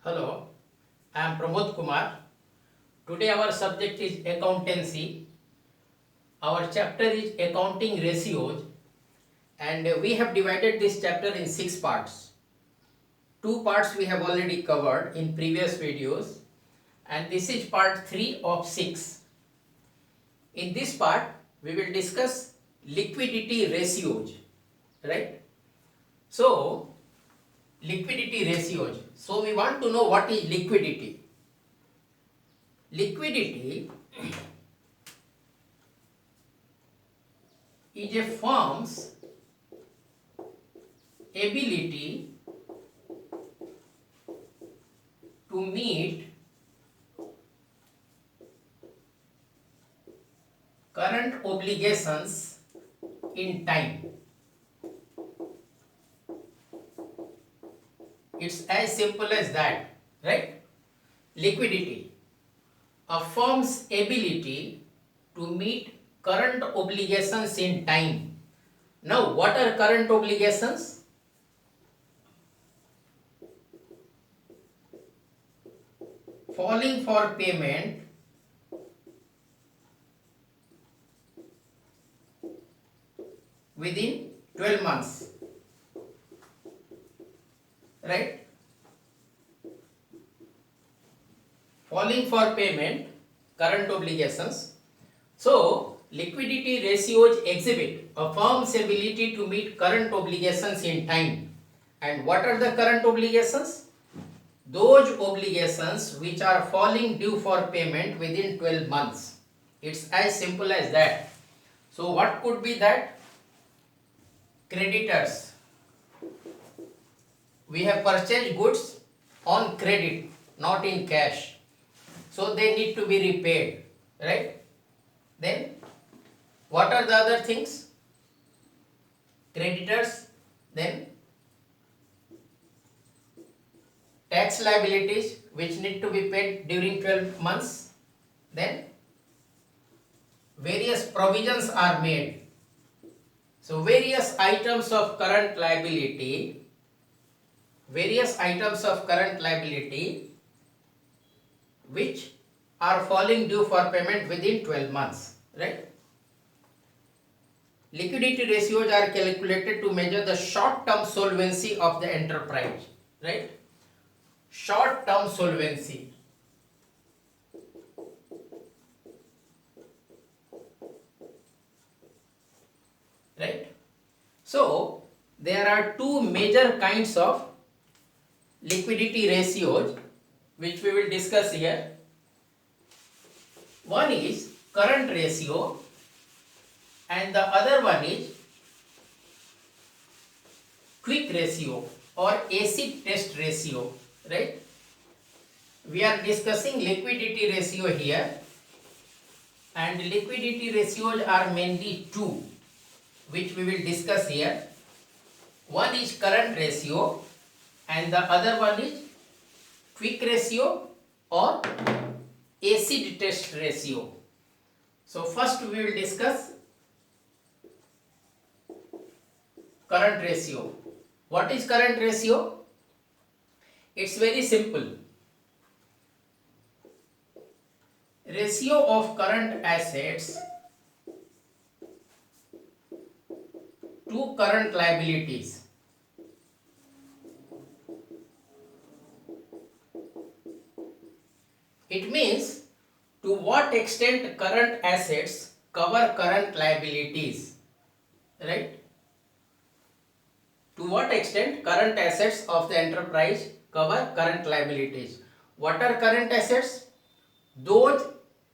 Hello, I am Pramod Kumar. Today our subject is accountancy. Our chapter is accounting ratios and we have divided this chapter in 6 parts. 2 parts we have already covered in previous videos and this is part 3 of 6. In this part we will discuss liquidity ratios, right? So, liquidity ratios. So, we want to know what is liquidity. Liquidity is a firm's ability to meet current obligations in time. It's as simple as that, right? Liquidity, a firm's ability to meet current obligations in time. Now, what are current obligations? Falling for payment within 12 months, right? Falling for payment, current obligations. So, liquidity ratios exhibit a firm's ability to meet current obligations in time. And what are the current obligations? Those obligations which are falling due for payment within 12 months. It's as simple as that. So, what could be that? Creditors. We have purchased goods on credit, not in cash. So, they need to be repaid, right? Then, what are the other things? Creditors, then tax liabilities which need to be paid during 12 months. Then, various provisions are made. So, various items of current liability which are falling due for payment within 12 months, right? Liquidity ratios are calculated to measure the short-term solvency of the enterprise, right? Short-term solvency. Right? So, there are two major kinds of liquidity ratios which we will discuss here. One is current ratio and the other one is quick ratio or acid test ratio, right? We are discussing liquidity ratio here and liquidity ratios are mainly two which we will discuss here. One is current ratio and the other one is quick ratio or acid test ratio. So first we will discuss current ratio. What is current ratio? It's very simple. Ratio of current assets to current liabilities. It means to what extent current assets cover current liabilities, right? To what extent current assets of the enterprise cover current liabilities. What are current assets? Those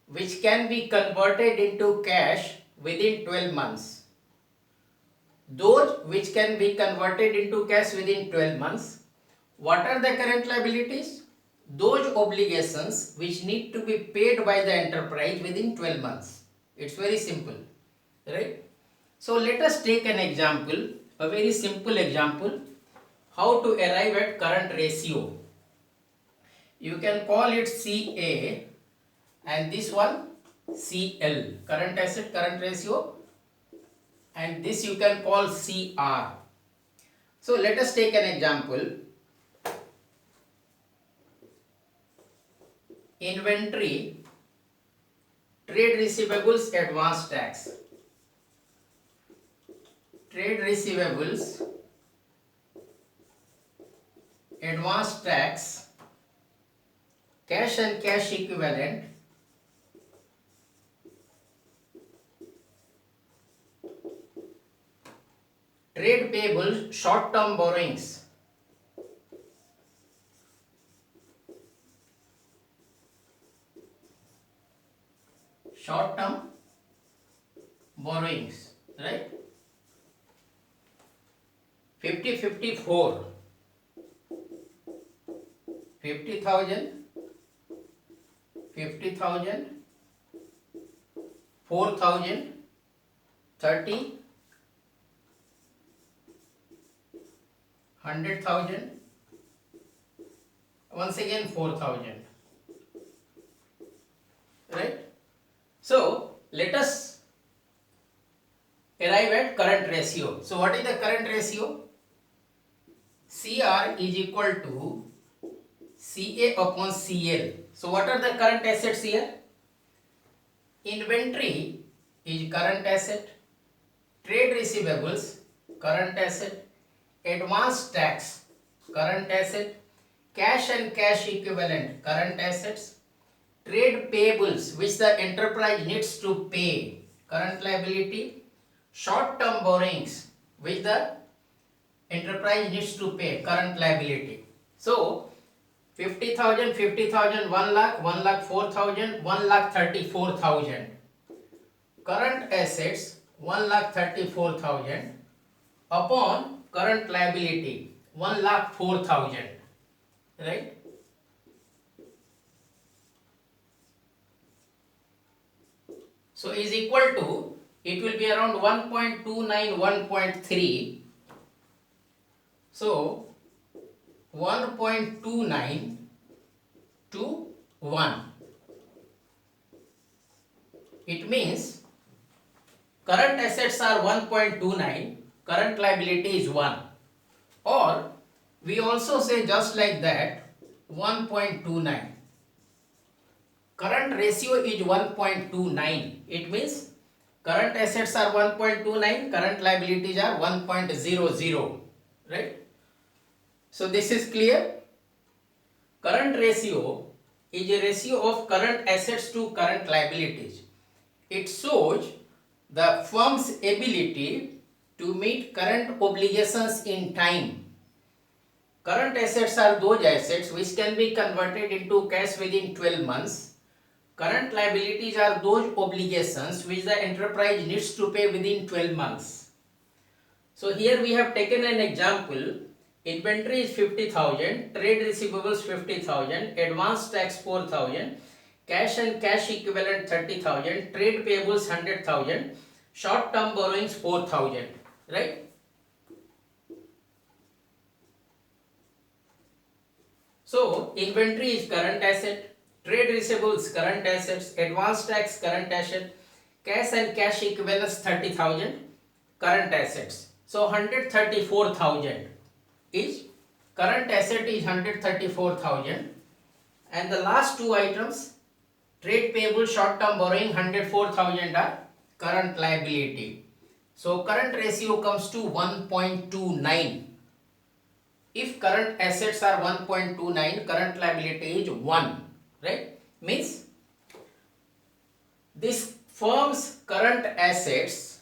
which can be converted into cash within 12 months. Those which can be converted into cash within 12 months. What are the current liabilities? Those obligations which need to be paid by the enterprise within 12 months. It's very simple, right? So let us take an example, a very simple example, how to arrive at current ratio. You can call it CA and this one CL, current asset current ratio, and this you can call CR. So let us take an example. inventory, trade receivables, advance tax. Trade receivables, advance tax, cash and cash equivalent, trade payables, short term borrowings. Short term borrowings, right? 54, 50,000, 50,000, 4,000, 30, 100,000, once again 4,000, right? So let us arrive at current ratio. So what is the current ratio? CR is equal to CA upon CL. So what are the current assets here? Inventory is current asset, trade receivables current asset, advance tax current asset, cash and cash equivalent current assets, trade payables which the enterprise needs to pay current liability, short term borrowings which the enterprise needs to pay current liability. So 50,000, 50,000, 1 lakh, 1 lakh 4,000, 1 lakh 34,000. Current assets 1 lakh 34,000 upon current liability 1 lakh 4,000, right? So is equal to, it will be around 1.29, 1.3. So 1.29 to 1. It means current assets are 1.29, current liability is 1. Or we also say just like that 1.29. Current ratio is 1.29. It means current assets are 1.29, current liabilities are 1.00, right? So this is clear. Current ratio is a ratio of current assets to current liabilities. It shows the firm's ability to meet current obligations in time. Current assets are those assets which can be converted into cash within 12 months. Current liabilities are those obligations which the enterprise needs to pay within 12 months. So here we have taken an example. Inventory is 50,000, trade receivables 50,000, advance tax 4,000, cash and cash equivalent 30,000, trade payables 100,000, short term borrowings 4,000, right? So inventory is current asset, trade receivables current assets, advance tax current asset, cash and cash equivalents 30,000 current assets. So 134,000 is current asset is 134,000, and the last two items, trade payable, short term borrowing 104,000 are current liability. So current ratio comes to 1.29. If current assets are 1.29, current liability is 1, right? Means this firm's current assets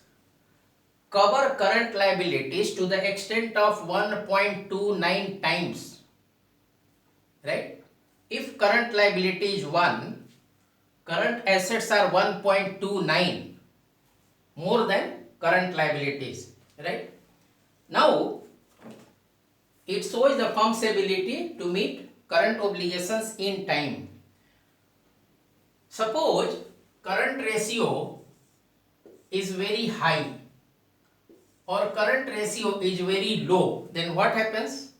cover current liabilities to the extent of 1.29 times, right? If current liability is 1, current assets are 1.29 more than current liabilities, right? Now it shows the firm's ability to meet current obligations in time. Suppose current ratio is very high or current ratio is very low, then what happens?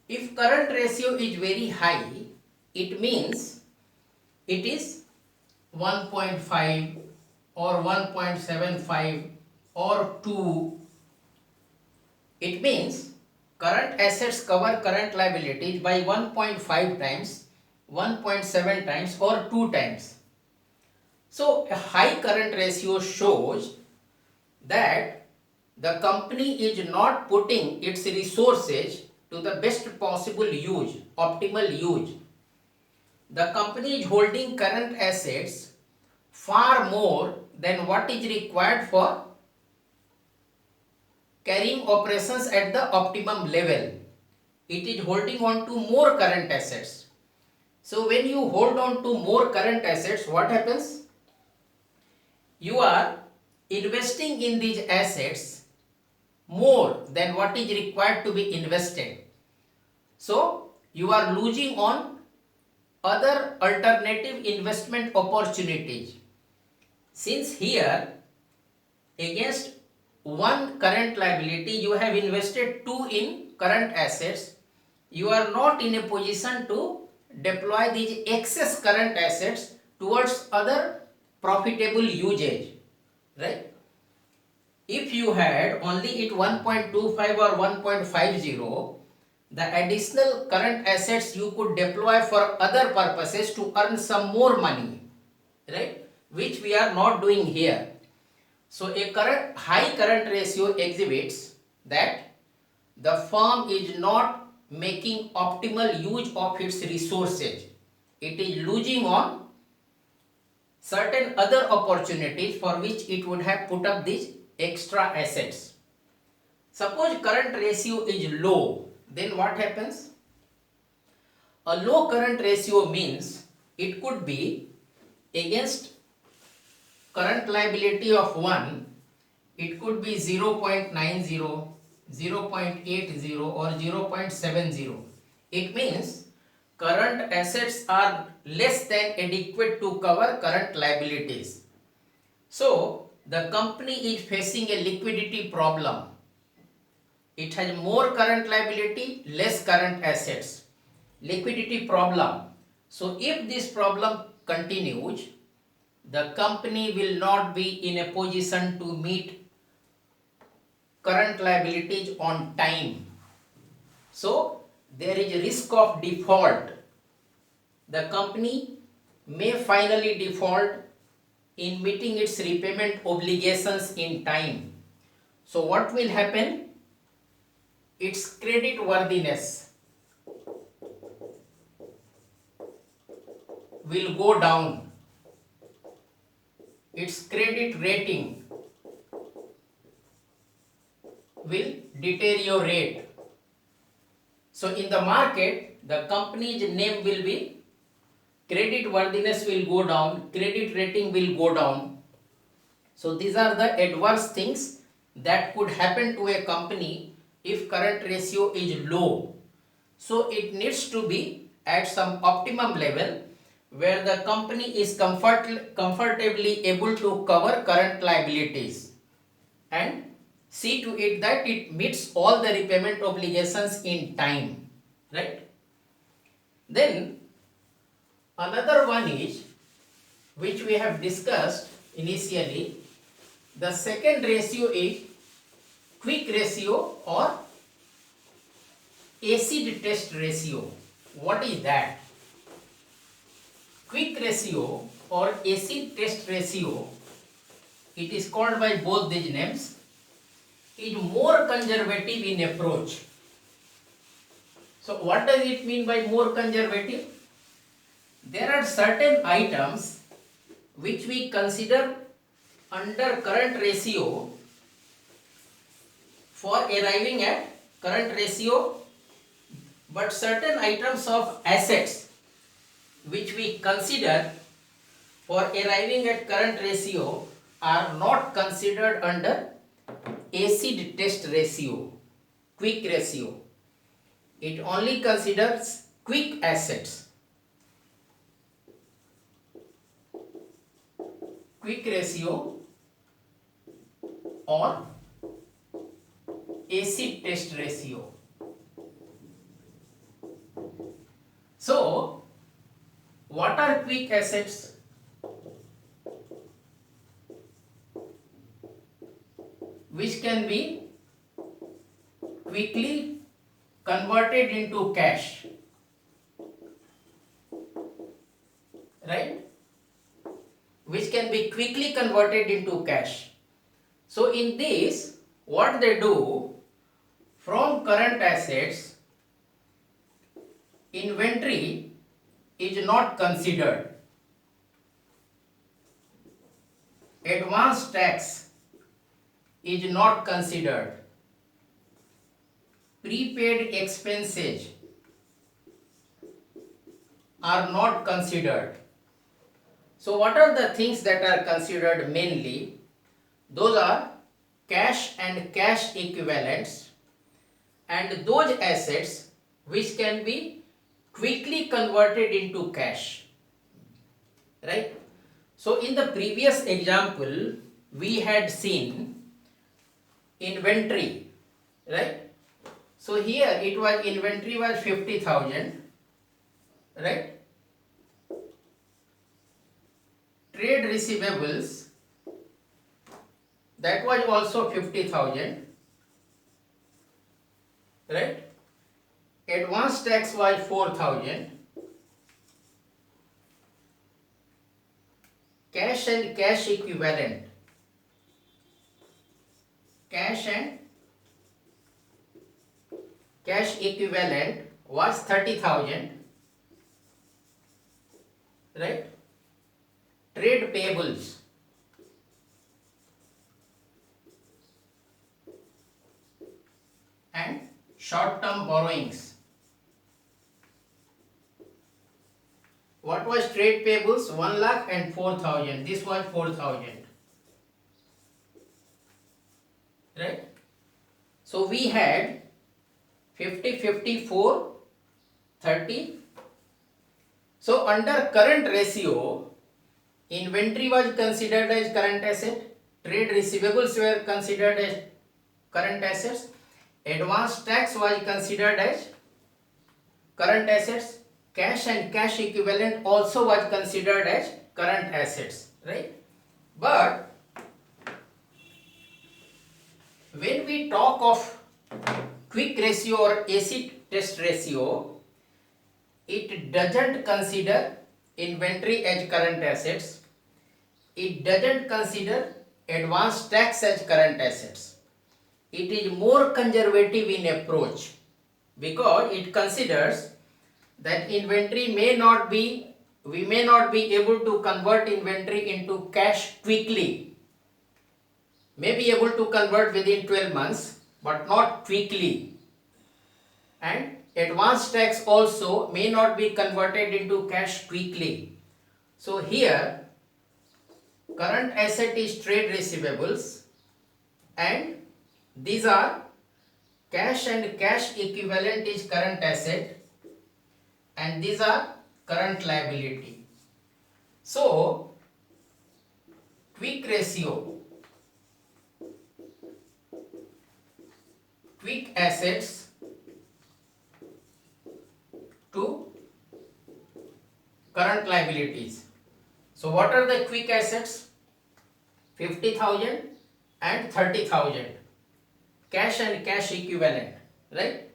If current ratio is very high, it means it is 1.5 or 1.75 or 2. It means current assets cover current liabilities by 1.5 times 1.7 times or 2 times. So a high current ratio shows that the company is not putting its resources to the best possible use, optimal use. The company is holding current assets far more than what is required for carrying operations at the optimum level. It is holding on to more current assets. So when you hold on to more current assets, what happens? You are investing in these assets more than what is required to be invested. So you are losing on other alternative investment opportunities. Since here against one current liability you have invested two in current assets, you are not in a position to deploy these excess current assets towards other profitable usage, right? If you had only it 1.25 or 1.50, the additional current assets you could deploy for other purposes to earn some more money, right? Which we are not doing here. So a high current ratio exhibits that the firm is not making optimal use of its resources. It is losing on certain other opportunities for which it would have put up these extra assets. Suppose current ratio is low, then what happens? A low current ratio means it could be against current liability of 1, it could be 0.90, 0.80 or 0.70. It means current assets are less than adequate to cover current liabilities. So the company is facing a liquidity problem. It has more current liability, less current assets. Liquidity problem. So if this problem continues, the company will not be in a position to meet current liabilities on time. So there is a risk of default. The company may finally default in meeting its repayment obligations in time. So what will happen? Its credit worthiness will go down. Its credit rating will deteriorate. So in the market, the company's name will be, credit worthiness will go down, credit rating will go down. So these are the adverse things that could happen to a company if current ratio is low. So it needs to be at some optimum level where the company is comfortably able to cover current liabilities and see to it that it meets all the repayment obligations in time, right? Then another one is, which we have discussed initially, the second ratio is quick ratio or acid test ratio. What is that? Quick ratio or acid test ratio, it is called by both these names, is more conservative in approach. So what does it mean by more conservative? There are certain items which we consider under current ratio for arriving at current ratio, but certain items of assets which we consider for arriving at current ratio are not considered under acid test ratio, quick ratio. It only considers quick assets. Quick ratio or acid test ratio. So, what are quick assets? Which can be quickly converted into cash. right? Which can be quickly converted into cash. So in this, what they do, from current assets, inventory is not considered. Advance tax is not considered. Prepaid expenses are not considered. So what are the things that are considered mainly? Those are cash and cash equivalents and those assets which can be quickly converted into cash, right? So in the previous example we had seen inventory, right? So here it was inventory was 50,000, right? Trade receivables, that was also 50,000, right? Advance tax was 4,000. Cash and cash equivalent. Cash and cash equivalent was 30,000, right? Trade payables. And short-term borrowings. What was trade payables? 1 lakh and 4,000. This was 4,000. Right? So we had 50, 54, 30. So under current ratio, inventory was considered as current asset, trade receivables were considered as current assets, advance tax was considered as current assets, cash and cash equivalent also was considered as current assets, right? But when we talk of quick ratio or acid test ratio, it doesn't consider inventory as current assets, it doesn't consider advance tax as current assets. It is more conservative in approach because it considers that inventory we may not be able to convert inventory into cash quickly. May be able to convert within 12 months but not quickly. And advance tax also may not be converted into cash quickly. So here current asset is trade receivables and these are cash and cash equivalent is current asset and these are current liability. So quick ratio, quick assets to current liabilities. So what are the quick assets? 50,000 and 30,000. Cash and cash equivalent, right?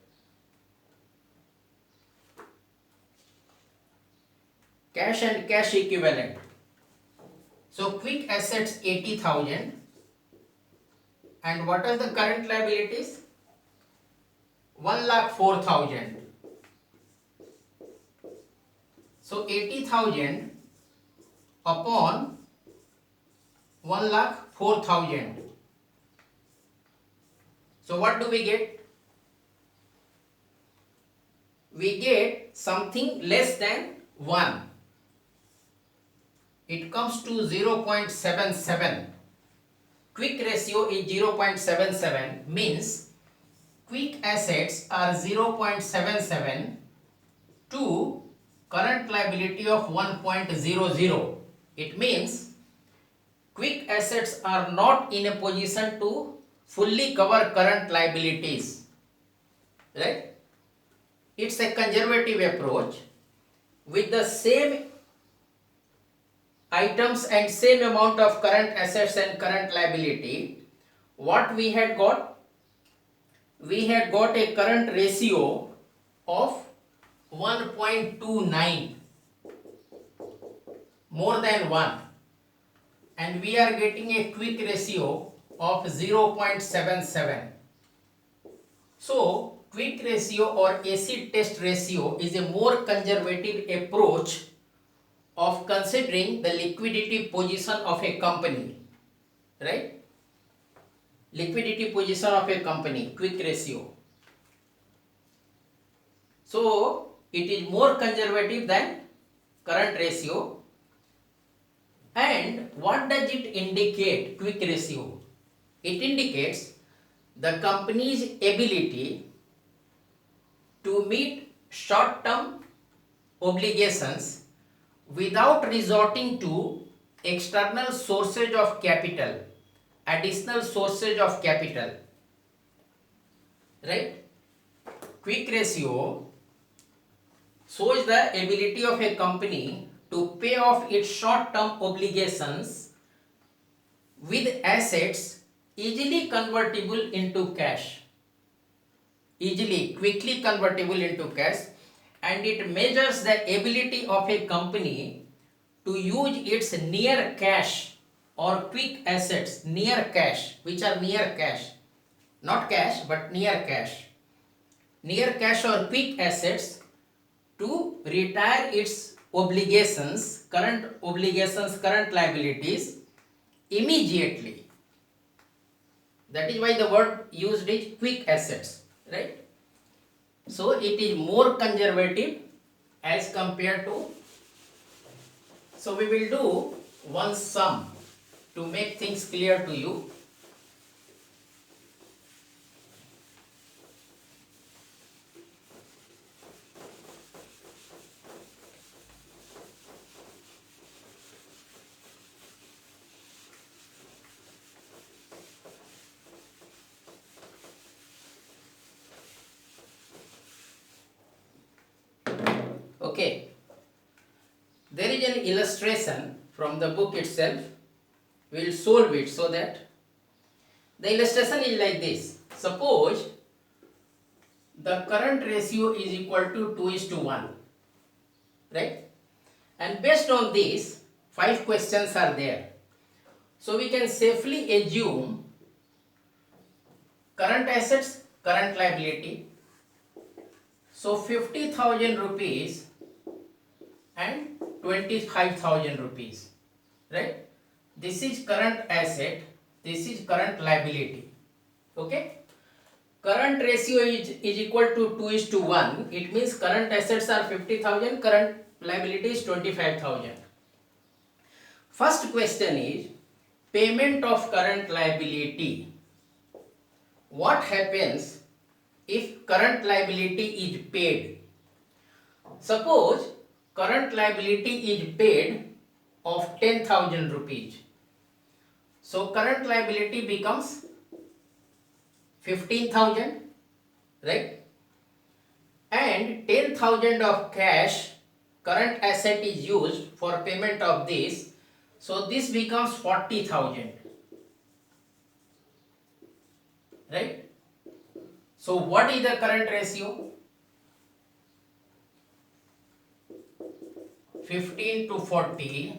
Cash and cash equivalent. So quick assets 80,000 and what are the current liabilities? 1,04,000. So 80,000 upon 1,04,000. So what do we get? We get something less than 1. It comes to 0.77. Quick ratio is 0.77 means quick assets are 0.77 to current liability of 1.00. It means quick assets are not in a position to fully cover current liabilities, right? It's a conservative approach. With the same items and same amount of current assets and current liability, what we had got? We had got a current ratio of 1.29. more than 1 and we are getting a quick ratio of 0.77. So quick ratio or acid test ratio is a more conservative approach of considering the liquidity position of a company, right? Liquidity position of a company, quick ratio. So it is more conservative than current ratio. And what does it indicate, quick ratio? It indicates the company's ability to meet short-term obligations without resorting to external sources of capital, additional sources of capital, right? Quick ratio shows the ability of a company to pay off its short-term obligations with assets easily convertible into cash, quickly convertible into cash, and it measures the ability of a company to use its near cash or quick assets, near cash, which are near cash, not cash but near cash or quick assets to retire its obligations, current liabilities immediately. That is why the word used is quick assets, right? So it is more conservative as compared to. So we will do one sum to make things clear to you. Okay, there is an illustration from the book itself. We will solve it so that the illustration is like this. Suppose the current ratio is equal to 2:1, right? And based on this, 5 questions are there. So we can safely assume current assets, current liability. So 50,000 rupees and 25,000 rupees, right? This is current asset, this is current liability, okay? Current ratio is equal to 2:1. It means current assets are 50,000, current liability is 25,000. First question is payment of current liability. What happens if current liability is paid? Suppose current liability is paid of 10,000 rupees. So current liability becomes 15,000, right? And 10,000 of cash, current asset is used for payment of this. So this becomes 40,000, right? So what is the current ratio? 15 to 40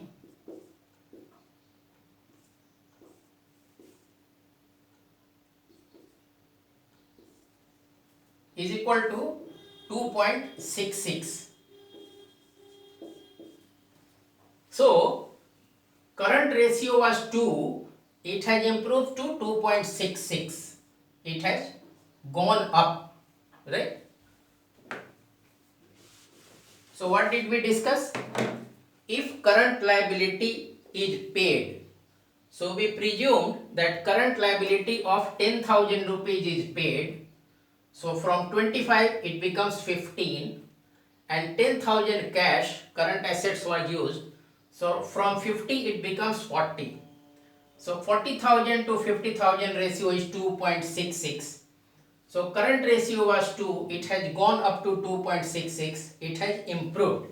is equal to 2.66. So current ratio was 2, it has improved to 2.66. It has gone up, right? So what did we discuss? If current liability is paid, so we presumed that current liability of 10,000 rupees is paid. So from 25 it becomes 15 and 10,000 cash, current assets were used. So from 50 it becomes 40. So 40,000 to 50,000 ratio is 2.66. So current ratio was 2, it has gone up to 2.66, it has improved.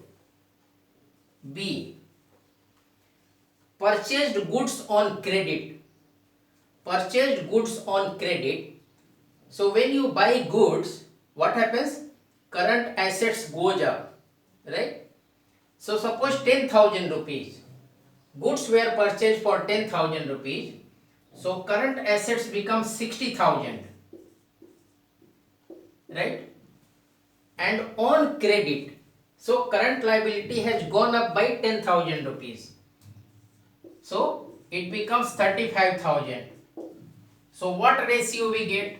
B. Purchased goods on credit. Purchased goods on credit. So when you buy goods, what happens? Current assets goes up, right? So suppose 10,000 rupees. goods were purchased for 10,000 rupees. So current assets become 60,000, right? And on credit, so current liability has gone up by 10,000 rupees. So it becomes 35,000. So what ratio we get?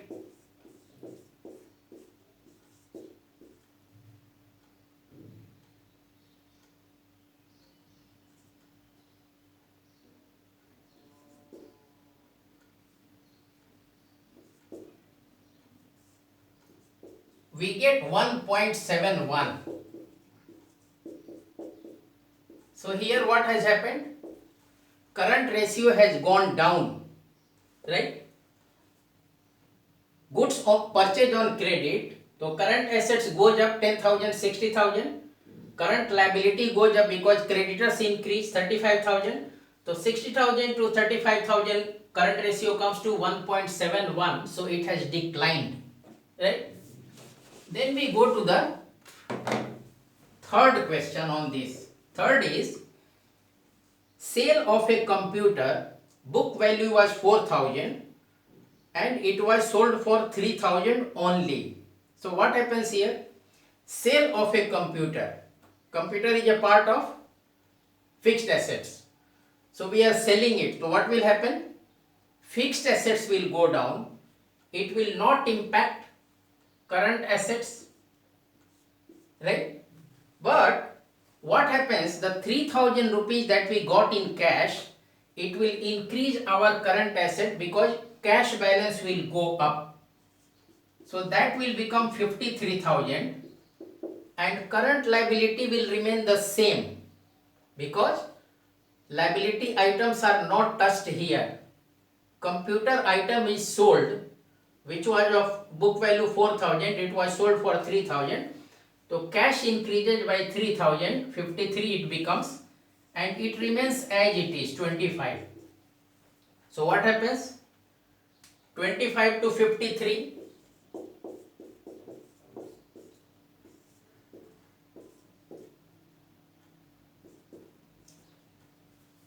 We get 1.71. So here what has happened? Current ratio has gone down, right? Goods purchased on credit, so current assets goes up 10,000, 60,000. Current liability goes up because creditors increase 35,000. So 60,000 to 35,000 current ratio comes to 1.71. So it has declined, right? Then we go to the third question on this. Third is sale of a computer, book value was 4,000 and it was sold for 3,000 only. So what happens here? Sale of a computer. Computer is a part of fixed assets. So we are selling it. So what will happen? Fixed assets will go down. It will not impact current assets, right? But what happens? The 3,000 rupees that we got in cash, it will increase our current asset because cash balance will go up. So that will become 53,000 and current liability will remain the same because liability items are not touched here. Computer item is sold, which was of book value 4,000, it was sold for 3,000. So cash increases by 3,000, 53 it becomes, and it remains as it is, 25. So what happens? 25 to 53.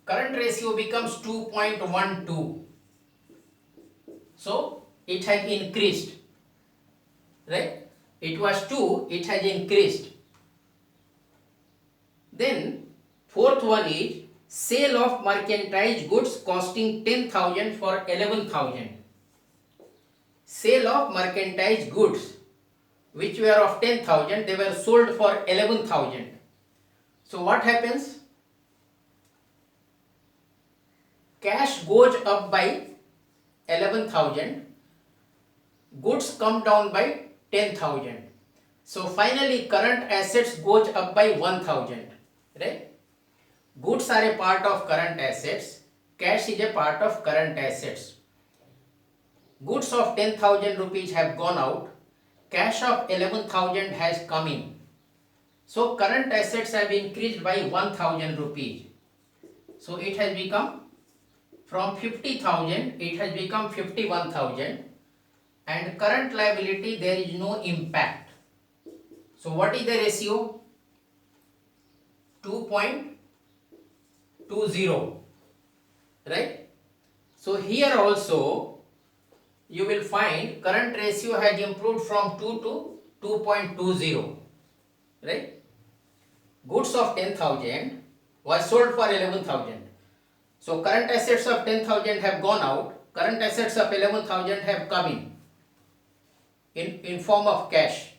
Current ratio becomes 2.12. So it has increased, right? It was 2, it has increased. Then fourth one is sale of merchandise goods costing 10,000 for 11,000. Sale of merchandise goods which were of 10,000, they were sold for 11,000. So what happens? Cash goes up by 11,000, goods come down by 10,000. So finally current assets goes up by 1,000, right? Goods are a part of current assets, cash is a part of current assets. Goods of 10,000 rupees have gone out, cash of 11,000 has come in. So current assets have increased by 1,000 rupees. So it has become from 50,000, it has become 51,000 and current liability there is no impact. So what is the ratio? 2.20, right? So here also you will find current ratio has improved from 2 to 2.20, right? Goods of 10,000 was sold for 11,000. So current assets of 10,000 have gone out, current assets of 11,000 have come in form of cash.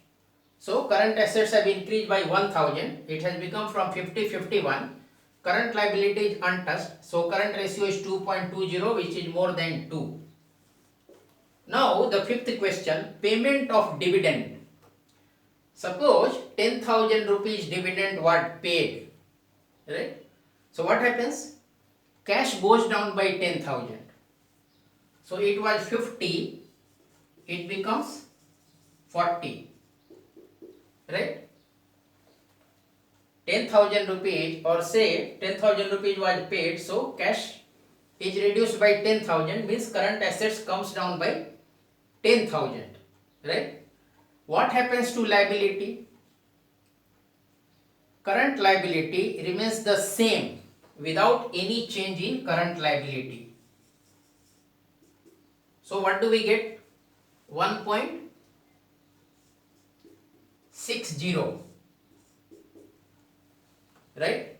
So current assets have increased by 1,000, it has become from 50, 51. Current liability is untouched, so current ratio is 2.20, which is more than 2. Now the fifth question, payment of dividend. Suppose 10,000 rupees dividend was paid, right? So what happens? Cash goes down by 10,000. So it was 50, it becomes 40, right? 10,000 rupees, or say 10,000 rupees was paid, so cash is reduced by 10,000, means current assets comes down by 10,000, right? What happens to liability? Current liability remains the same, without any change in current liability. So what do we get? 1.60, right?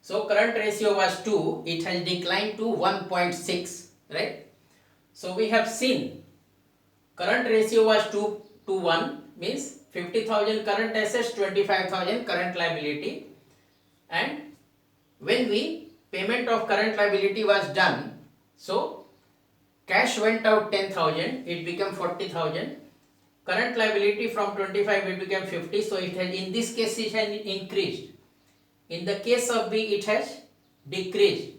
So current ratio was 2, it has declined to 1.6, right? So we have seen current ratio was 2 to 1, means 50,000 current assets, 25,000 current liability, and when we payment of current liability was done, so cash went out 10,000, it became 40,000. Current liability from 25 it became 50, so it has, in this case it has increased. In the case of B it has decreased.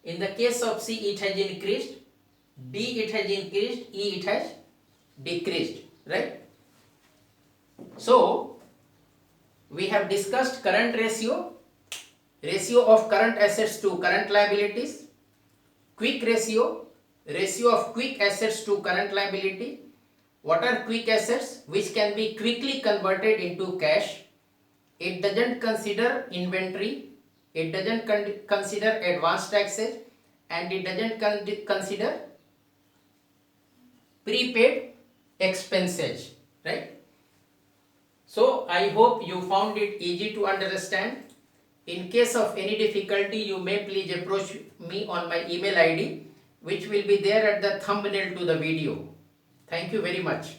In the case of C it has increased. D it has increased. E it has decreased, right? So we have discussed current ratio, ratio of current assets to current liabilities, quick ratio, ratio of quick assets to current liability. What are quick assets? Which can be quickly converted into cash. It doesn't consider inventory, it doesn't consider advance taxes, and it doesn't consider prepaid expenses, right? So I hope you found it easy to understand. In case of any difficulty, you may please approach me on my email ID, which will be there at the thumbnail to the video. Thank you very much.